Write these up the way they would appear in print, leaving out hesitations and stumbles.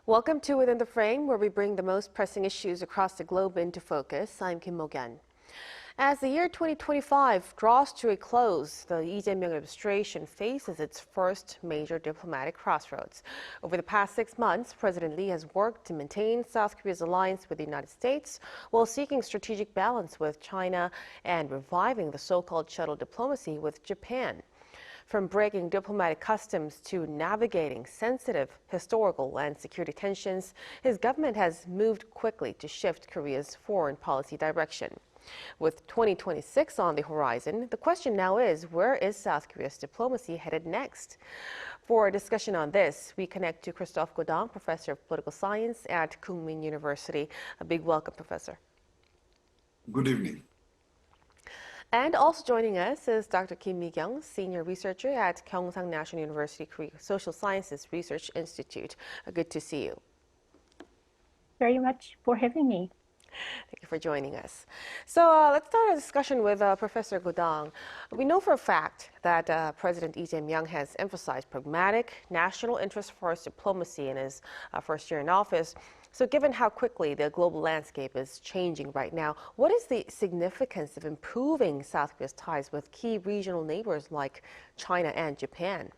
Welcome to Within the Frame, where we bring the most pressing issues across the globe into focus. I'm Kim Mok-yeon. As the year 2025 draws to a close, the Lee Jae Myung administration faces its first major diplomatic crossroads. Over the past 6 months, President Lee has worked to maintain South Korea's alliance with the United States while seeking strategic balance with China and reviving the so-called shuttle diplomacy with Japan. From breaking diplomatic customs to navigating sensitive historical and security tensions, his government has moved quickly to shift Korea's foreign policy direction. With 2026 on the horizon, the question now is, where is South Korea's diplomacy headed next? For a discussion on this, we connect to Christophe Gaudin, professor of political science at Kookmin University. A big welcome, Professor. Good evening. And also joining us is Dr. Kim Mok-yeon, senior researcher at Gyeongsang National University Korea Social Sciences Research Institute. Good to see you. Very much for having me. Thank you for joining us. So let's start a discussion with Professor Gaudin. We know for a fact that President Lee Jae Myung has emphasized pragmatic, national interest-first diplomacy in his first year in office. So given how quickly the global landscape is changing right now, what is the significance of improving South Korea's ties with key regional neighbors like China and Japan?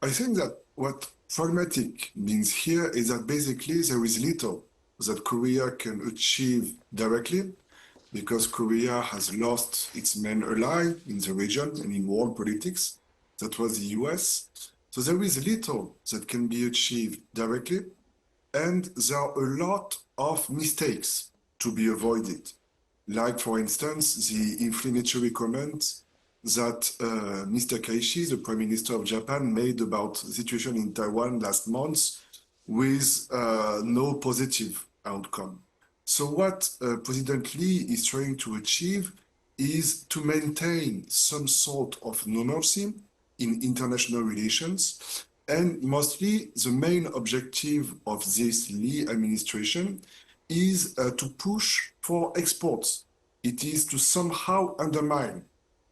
I think that what pragmatic means here is that basically there is little that Korea can achieve directly because Korea has lost its main ally in the region and in world politics. That was the US. So there is little that can be achieved directly, and there are a lot of mistakes to be avoided. Like, for instance, the inflammatory comments that Mr. Kaishi, the Prime Minister of Japan, made about the situation in Taiwan last month with no positive outcome. So what President Lee is trying to achieve is to maintain some sort of normalcy in international relations. And mostly the main objective of this Lee administration is to push for exports. It is to somehow undermine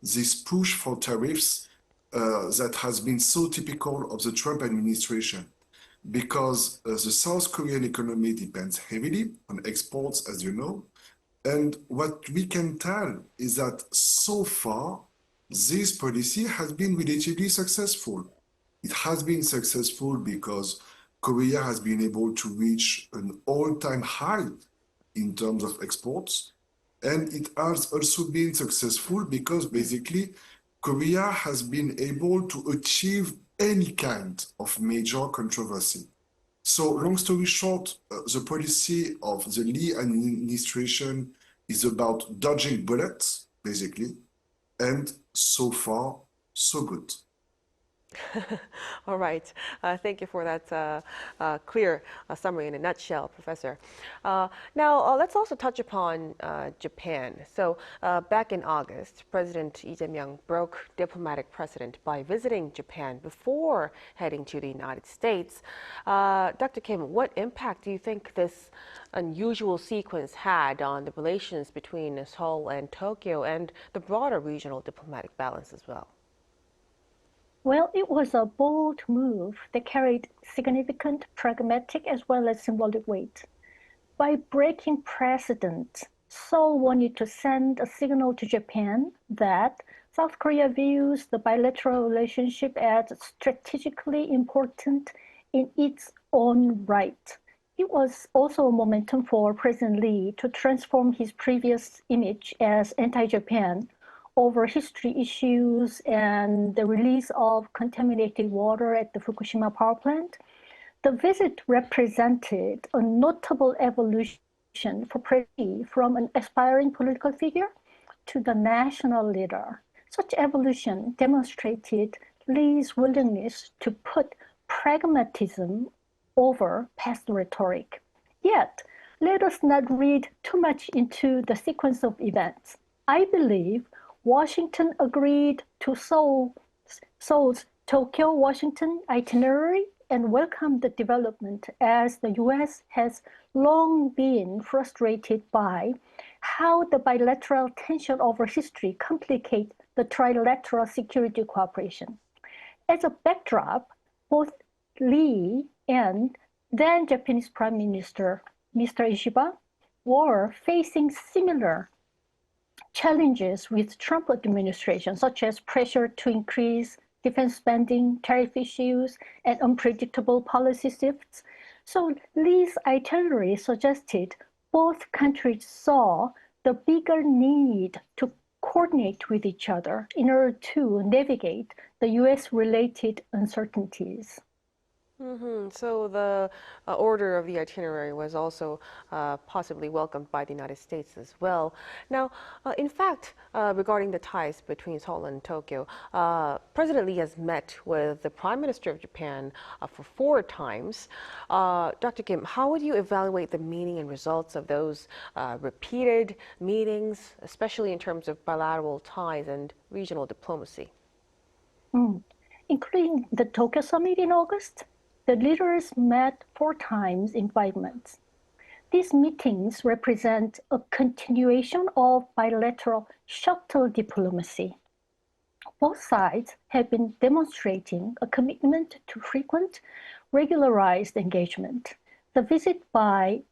this push for tariffs that has been so typical of the Trump administration, because the South Korean economy depends heavily on exports, as you know. And what we can tell is that so far, this policy has been relatively successful. It has been successful because Korea has been able to reach an all-time high in terms of exports. And it has also been successful because basically Korea has been able to achieve any kind of major controversy. So long story short, the policy of the Lee administration is about dodging bullets, basically. And so far, so good. All right. Thank you for that clear summary in a nutshell, Professor. Now, let's also touch upon Japan. So back in August, President Lee Jae Myung broke diplomatic precedent by visiting Japan before heading to the United States. Dr. Kim, what impact do you think this unusual sequence had on the relations between Seoul and Tokyo and the broader regional diplomatic balance as well? Well, it was a bold move that carried significant pragmatic as well as symbolic weight. By breaking precedent, Seoul wanted to send a signal to Japan that South Korea views the bilateral relationship as strategically important in its own right. It was also a momentum for President Lee to transform his previous image as anti-Japan over history issues and the release of contaminated water at the Fukushima power plant. The visit represented a notable evolution for President Lee from an aspiring political figure to the national leader. Such evolution demonstrated Lee's willingness to put pragmatism over past rhetoric. Yet, let us not read too much into the sequence of events. I believe Washington agreed to Seoul's Tokyo-Washington itinerary and welcomed the development, as the U.S. has long been frustrated by how the bilateral tension over history complicates the trilateral security cooperation. As a backdrop, both Lee and then Japanese Prime Minister Mr. Ishiba were facing similar challenges with Trump administration, such as pressure to increase defense spending, tariff issues, and unpredictable policy shifts. So Lee's itinerary suggested both countries saw the bigger need to coordinate with each other in order to navigate the US-related uncertainties. So the order of the itinerary was also possibly welcomed by the United States as well. Now, in fact, regarding the ties between Seoul and Tokyo, President Lee has met with the Prime Minister of Japan for 4 times. Dr. Kim, how would you evaluate the meaning and results of those repeated meetings, especially in terms of bilateral ties and regional diplomacy? Including the Tokyo summit in August, the leaders met 4 times in 5 months. These meetings represent a continuation of bilateral shuttle diplomacy. Both sides have been demonstrating a commitment to frequent, regularized engagement. The visit by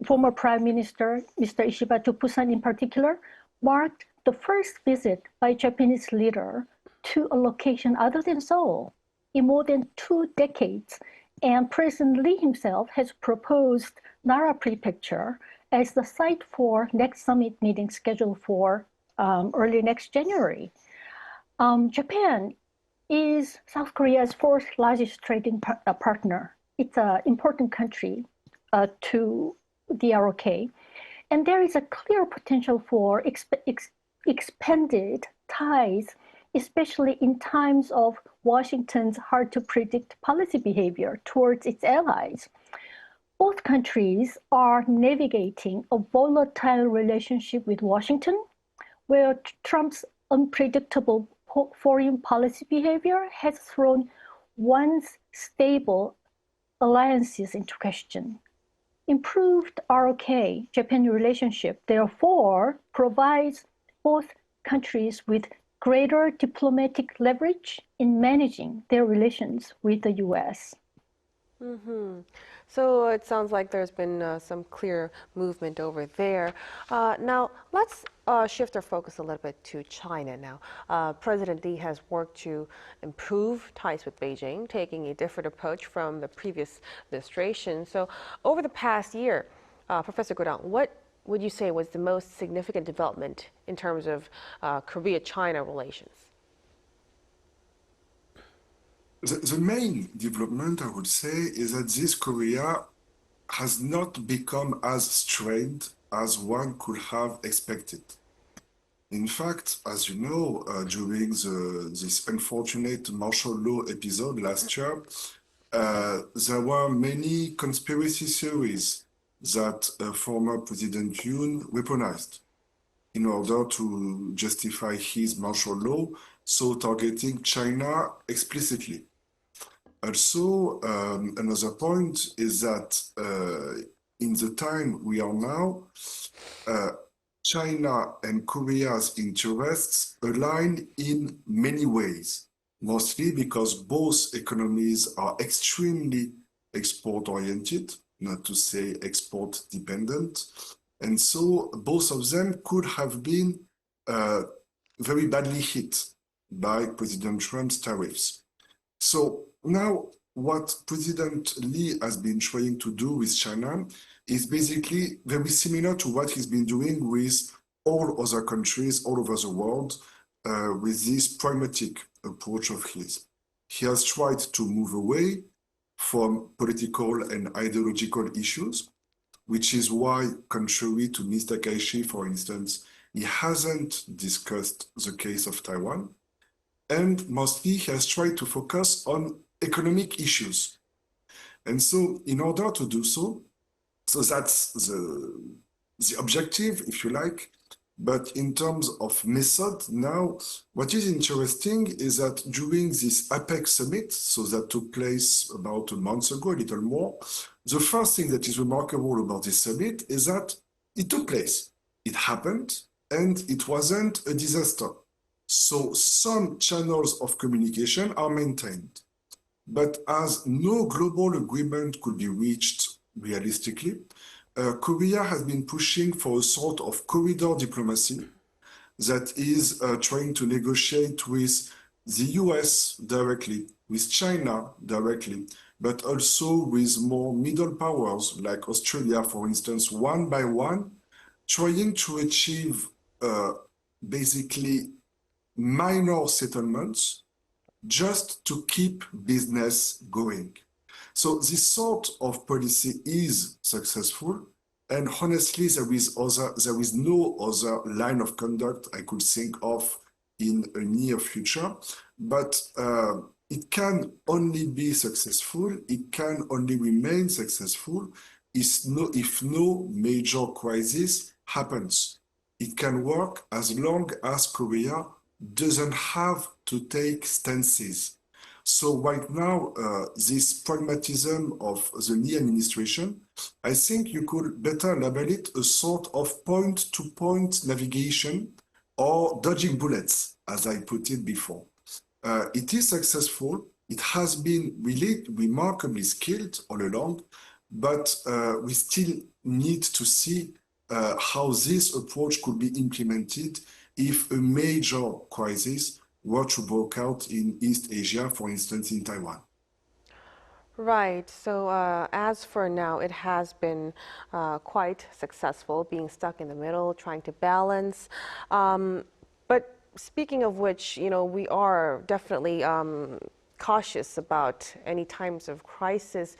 former Prime Minister Mr. Ishiba to Busan in particular marked the first visit by a Japanese leader to a location other than Seoul in more than 2 decades, and President Lee himself has proposed Nara Prefecture as the site for next summit meeting scheduled for early next January. Japan is South Korea's 4th largest trading partner. It's an important country to the ROK, and there is a clear potential for expanded ties, especially in times of Washington's hard-to-predict policy behavior towards its allies. Both countries are navigating a volatile relationship with Washington, where Trump's unpredictable foreign policy behavior has thrown once stable alliances into question. Improved ROK-Japan relationship, therefore, provides both countries with greater diplomatic leverage in managing their relations with the US. So it sounds like there's been some clear movement over there. Now, let's shift our focus a little bit to China now. President Lee has worked to improve ties with Beijing, taking a different approach from the previous administration. So over the past year, Professor Gaudin, what would you say was the most significant development in terms of Korea-China relations? The main development, I would say, is that this Korea has not become as strained as one could have expected. In fact, as you know, during this unfortunate martial law episode last year, there were many conspiracy theories that former President Yoon weaponized in order to justify his martial law, so targeting China explicitly. Also, another point is that in the time we are now, China and Korea's interests align in many ways, mostly because both economies are extremely export-oriented, not to say export-dependent. And so both of them could have been very badly hit by President Trump's tariffs. So now what President Lee has been trying to do with China is basically very similar to what he's been doing with all other countries all over the world with this pragmatic approach of his. He has tried to move away from political and ideological issues, which is why, contrary to Mr. Takahashi, for instance, he hasn't discussed the case of Taiwan. And mostly he has tried to focus on economic issues. And so in order to do so that's the objective, if you like. But in terms of method now, what is interesting is that during this APEC summit, so that took place about a month ago, a little more, the first thing that is remarkable about this summit is that it took place. It happened, and it wasn't a disaster. So some channels of communication are maintained. But as no global agreement could be reached realistically, Korea has been pushing for a sort of corridor diplomacy that is trying to negotiate with the US directly, with China directly, but also with more middle powers like Australia, for instance, one by one, trying to achieve basically minor settlements just to keep business going. So this sort of policy is successful, and honestly, there is no other line of conduct I could think of in a near future. But it can only be successful, it can only remain successful if no major crisis happens. It can work as long as Korea doesn't have to take stances. So right now, this pragmatism of the Lee administration, I think you could better label it a sort of point-to-point navigation or dodging bullets, as I put it before. It is successful. It has been really remarkably skilled all along, but we still need to see how this approach could be implemented if a major crisis were to break out in East Asia, for instance, in Taiwan. Right. So as for now, it has been quite successful, being stuck in the middle, trying to balance. But speaking of which, we are definitely cautious about any times of crisis.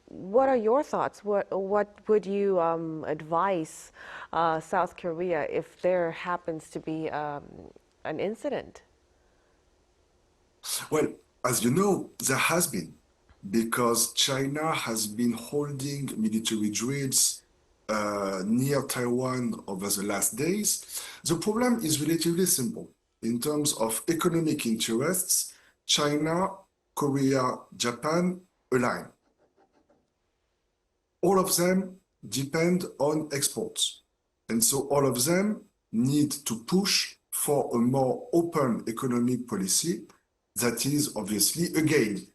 What are your thoughts? What would you advise South Korea if there happens to be an incident? Well, as you know, there has been, because China has been holding military drills near Taiwan over the last days. The problem is relatively simple. In terms of economic interests, China, Korea, Japan align. All of them depend on exports. And so all of them need to push for a more open economic policy that is obviously, again,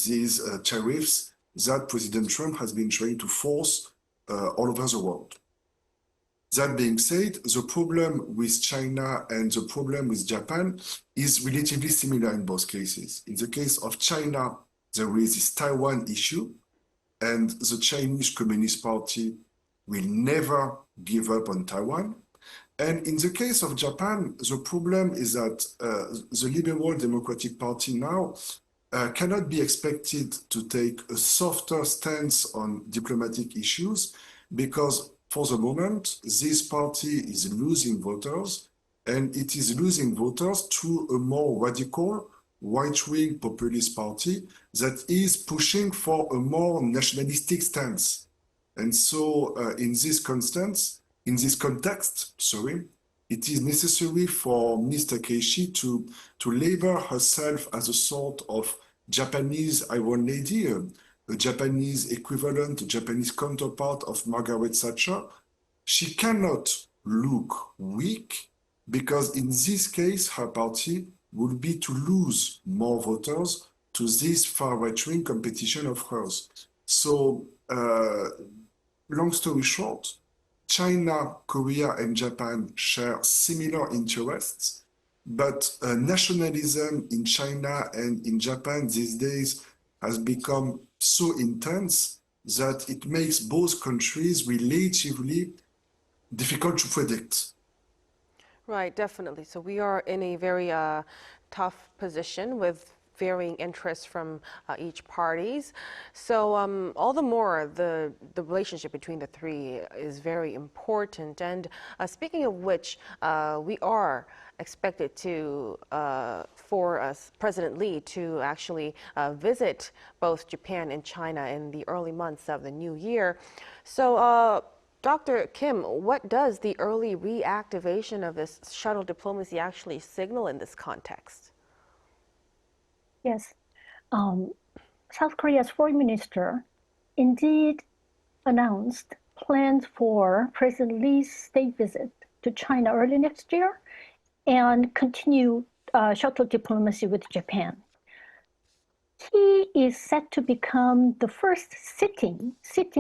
these tariffs that President Trump has been trying to force all over the world. That being said, the problem with China and the problem with Japan is relatively similar in both cases. In the case of China, there is this Taiwan issue, and the Chinese Communist Party will never give up on Taiwan. And in the case of Japan, the problem is that the Liberal Democratic Party now cannot be expected to take a softer stance on diplomatic issues, because for the moment, this party is losing voters, and it is losing voters to a more radical right-wing populist party that is pushing for a more nationalistic stance. And so in this context, it is necessary for Ms. Takeshi to label herself as a sort of Japanese Iron Lady, a Japanese equivalent, a Japanese counterpart of Margaret Thatcher. She cannot look weak, because in this case, her party would be to lose more voters to this far right-wing competition of hers. So, long story short, China, Korea, and Japan share similar interests, but nationalism in China and in Japan these days has become so intense that it makes both countries relatively difficult to predict. Right, definitely. So we are in a very tough position with varying interests from each parties. So all the more the relationship between the three is very important. And speaking of which, we are expected to for President Lee to actually visit both Japan and China in the early months of the new year. So Dr. Kim, what does the early reactivation of this shuttle diplomacy actually signal in this context? Yes. South Korea's foreign minister indeed announced plans for President Lee's state visit to China early next year and continue shuttle diplomacy with Japan. He is set to become the first sitting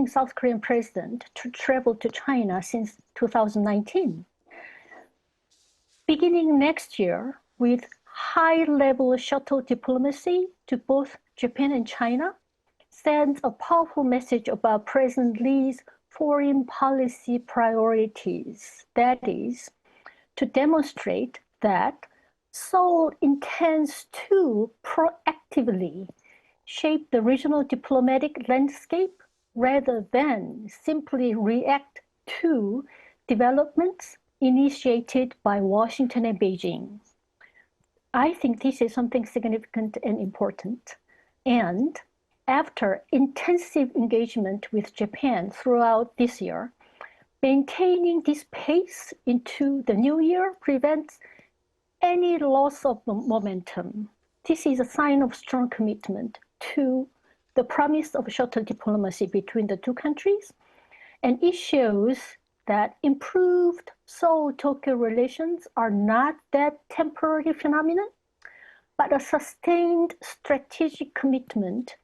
South Korean president to travel to China since 2019. Beginning next year, with high-level shuttle diplomacy to both Japan and China, sends a powerful message about President Lee's foreign policy priorities. That is, to demonstrate that Seoul intends to proactively shape the regional diplomatic landscape rather than simply react to developments initiated by Washington and Beijing. I think this is something significant and important. And after intensive engagement with Japan throughout this year, maintaining this pace into the new year prevents any loss of momentum. This is a sign of strong commitment to the promise of shuttle diplomacy between the two countries, and it shows that improved Seoul-Tokyo relations are not that temporary phenomenon, but a sustained strategic commitment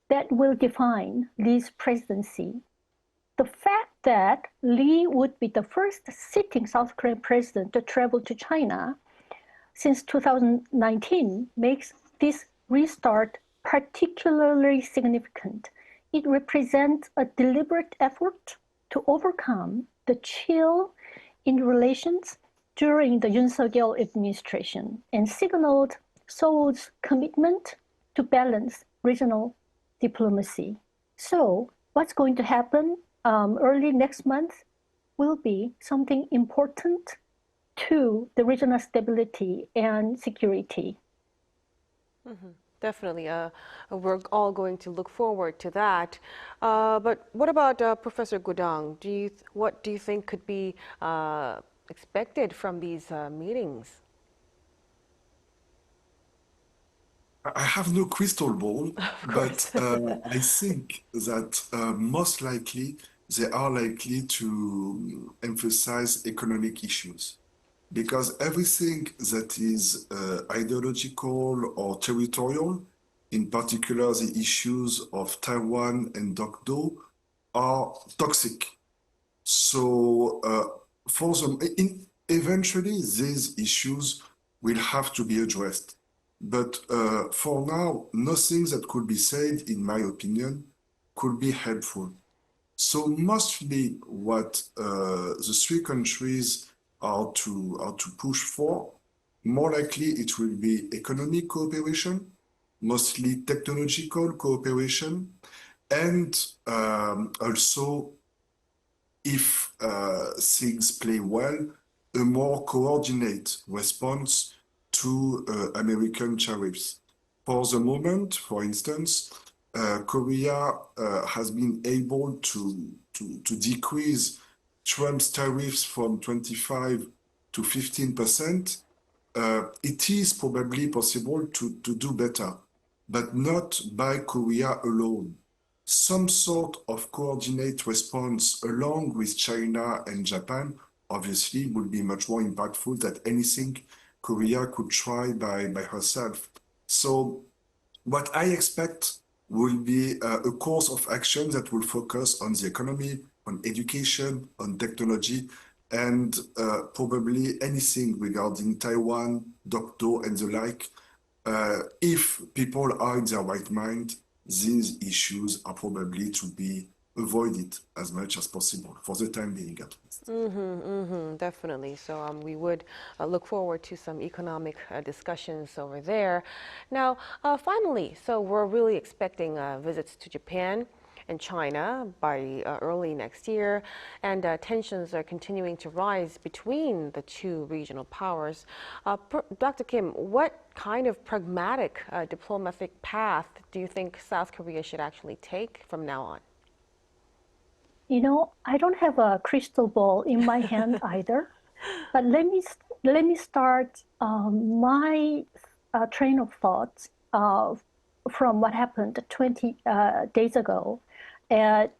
that will define Lee's presidency. The fact that Lee would be the first sitting South Korean president to travel to China since 2019 makes this restart particularly significant. It represents a deliberate effort to overcome the chill in relations during the Yoon Suk-yeol administration and signaled Seoul's commitment to balance regional diplomacy. So what's going to happen early next month will be something important to the regional stability and security. Mm-hmm. Definitely. We're all going to look forward to that. But what about Professor Gaudin? What do you think could be expected from these meetings? I have no crystal ball, but I think that most likely they are likely to emphasize economic issues because everything that is ideological or territorial, in particular the issues of Taiwan and Dokdo, are toxic. So for them, eventually these issues will have to be addressed. But for now, nothing that could be said, in my opinion, could be helpful. So mostly what the three countries are to push for, more likely it will be economic cooperation, mostly technological cooperation, and also, if things play well, a more coordinated response to American tariffs. For the moment, for instance, Korea has been able to decrease Trump's tariffs from 25 to 15%. It is probably possible to do better, but not by Korea alone. Some sort of coordinated response along with China and Japan obviously would be much more impactful than anything Korea could try by herself. So what I expect will be a course of action that will focus on the economy, on education, on technology, and probably anything regarding Taiwan, Dokdo, and the like. If people are in their right mind, these issues are probably to be avoided as much as possible, for the time being at least. Definitely. So we would look forward to some economic discussions over there. Now, finally, so we're really expecting visits to Japan and China by early next year, and tensions are continuing to rise between the two regional powers. Dr. Kim, what kind of pragmatic diplomatic path do you think South Korea should actually take from now on? You know, I don't have a crystal ball in my hand either, but let me start my train of thoughts from what happened 20 days ago at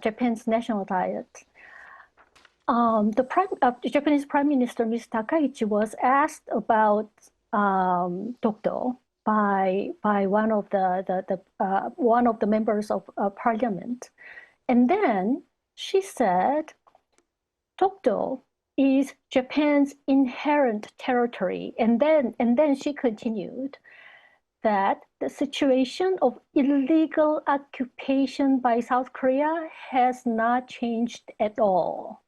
Japan's national diet. The Japanese Prime Minister, Ms. Takaichi, was asked about Dokdo, by one of one of the members of parliament. And then she said, Dokdo is Japan's inherent territory. And then she continued that the situation of illegal occupation by South Korea has not changed at all.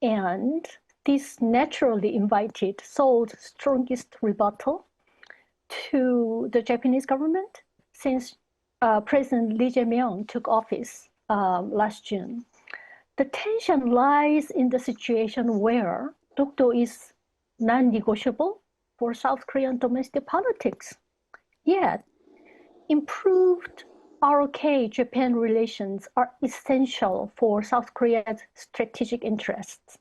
And this naturally invited Seoul's strongest rebuttal to the Japanese government since President Lee Jae Myung took office last June. The tension lies in the situation where Dokdo is non-negotiable for South Korean domestic politics. Yet, improved ROK-Japan relations are essential for South Korea's strategic interests.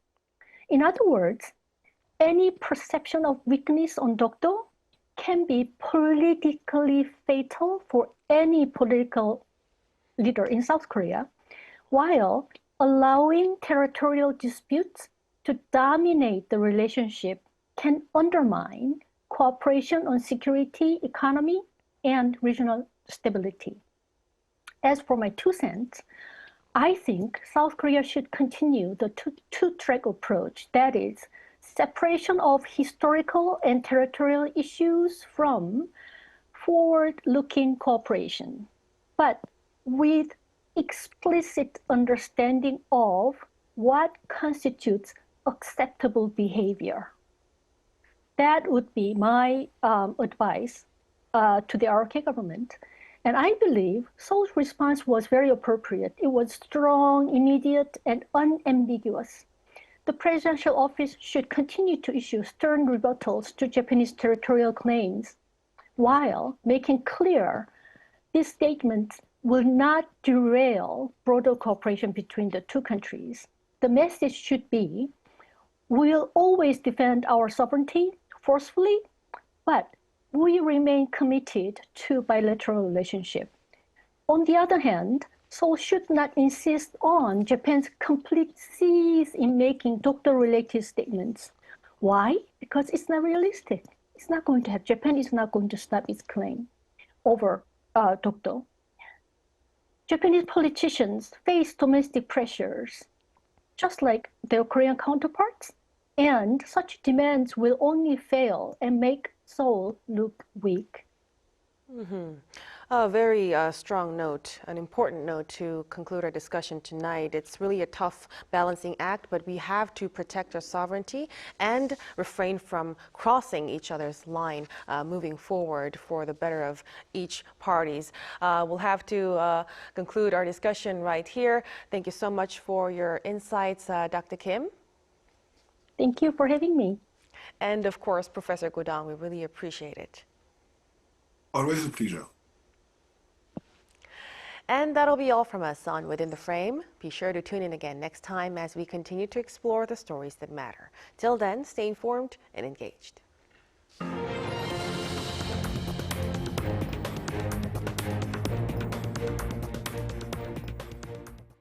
In other words, any perception of weakness on Dokdo can be politically fatal for any political leader in South Korea, while allowing territorial disputes to dominate the relationship can undermine cooperation on security, economy, and regional stability. As for my 2 cents, I think South Korea should continue the two-track approach, that is, separation of historical and territorial issues from forward-looking cooperation, but with explicit understanding of what constitutes acceptable behavior. That would be my advice to the ROK government. And I believe Seoul's response was very appropriate. It was strong, immediate, and unambiguous. The presidential office should continue to issue stern rebuttals to Japanese territorial claims, while making clear these statements will not derail broader cooperation between the two countries. The message should be, we'll always defend our sovereignty forcefully, but we remain committed to bilateral relationship. On the other hand, Seoul should not insist on Japan's complete cease in making Dokdo-related statements. Why? Because it's not realistic. It's not going to have, Japan is not going to stop its claim over Dokdo. Japanese politicians face domestic pressures, just like their Korean counterparts, and such demands will only fail and make Seoul look weak. A very strong note, an important note to conclude our discussion tonight. It's really a tough balancing act, but we have to protect our sovereignty and refrain from crossing each other's line moving forward for the better of each parties. We'll have to conclude our discussion right here. Thank you so much for your insights, Dr. Kim. Thank you for having me. And of course, Professor Gaudin, we really appreciate it. Always a pleasure. And that'll be all from us on Within the Frame. Be sure to tune in again next time as we continue to explore the stories that matter. Till then, stay informed and engaged.